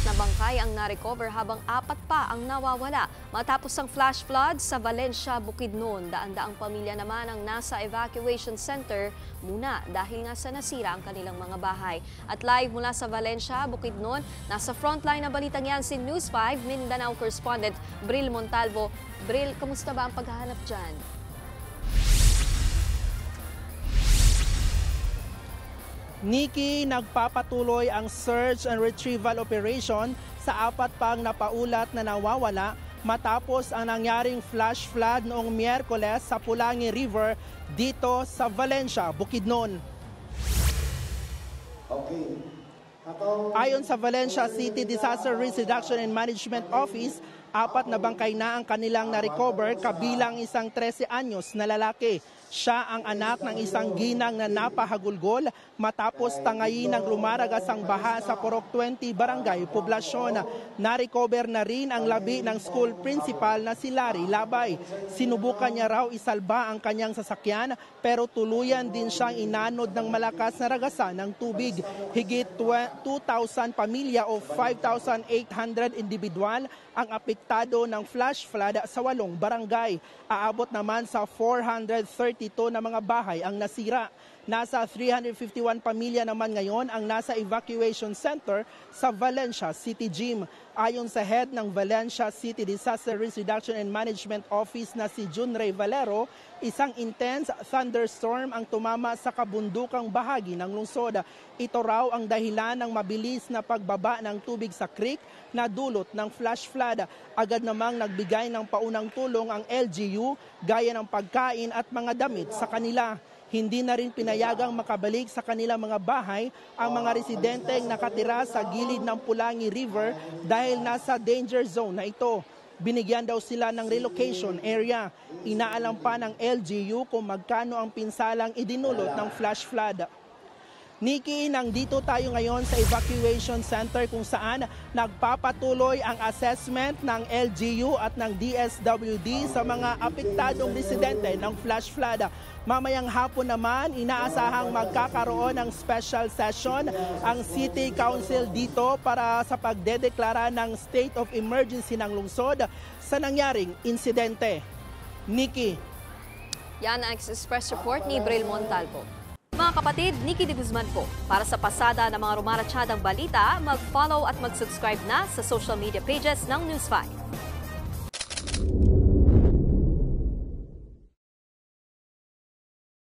na bangkay ang na-recover habang 4 pa ang nawawala. Matapos ang flash flood sa Valencia, Bukidnon, daan-daang pamilya naman ang nasa evacuation center muna dahil nga sa nasira ang kanilang mga bahay. At live mula sa Valencia, Bukidnon, nasa frontline na balitang yan si News 5 Mindanao correspondent Bril Montalvo. Bril, kamusta ba ang paghahanap dyan? Nikki, nagpapatuloy ang search and retrieval operation sa 4 pang napaulat na nawawala matapos ang nangyaring flash flood noong Miyerkules sa Pulangi River dito sa Valencia, Bukidnon. Ayon sa Valencia City Disaster Risk Reduction and Management Office, 4 na bangkay na ang kanilang na-recover kabilang isang 13 anyos na lalaki. Siya ang anak ng isang ginang na napahagulgol matapos tangayin ng lumaragas ang baha sa Purok 20 Barangay Poblasyon. Na-recover na rin ang labi ng school principal na si Larry Labay. Sinubukan niya raw isalba ang kanyang sasakyan pero tuluyan din siyang inanod ng malakas na ragasan ng tubig. Higit 2,000 pamilya o 5,800 individual ang apektado ng flash flood sa 8 barangay. Aabot naman sa 432 na mga bahay ang nasira. Nasa 351 pamilya naman ngayon ang nasa evacuation center sa Valencia City Gym. Ayon sa head ng Valencia City Disaster Risk Reduction and Management Office na si Junray Valero, isang intense thunderstorm ang tumama sa kabundukang bahagi ng lungsod. Ito raw ang dahilan ng mabilis na pagbaba ng tubig sa creek na dulot ng flash flood. Agad namang nagbigay ng paunang tulong ang LGU gaya ng pagkain at mga damit sa kanila. Hindi na rin pinayagang makabalik sa kanilang mga bahay ang mga residenteng nakatira sa gilid ng Pulangi River dahil nasa danger zone na ito. Binigyan daw sila ng relocation area. Inaalam pa ng LGU kung magkano ang pinsalang idinulot ng flash flood. Nikki, nandito tayo ngayon sa evacuation center kung saan nagpapatuloy ang assessment ng LGU at ng DSWD sa mga apektadong residente ng flash flood. Mamayang hapon naman, inaasahang magkakaroon ng special session ang City Council dito para sa pagdedeklara ng state of emergency ng lungsod sa nangyaring insidente. Nikki. Yan ang Express Report ni Bril Montalvo. Mga kapatid, Nikki de Guzman po. Para sa pasada ng mga rumaratsyadang balita, mag-follow at mag-subscribe na sa social media pages ng News 5.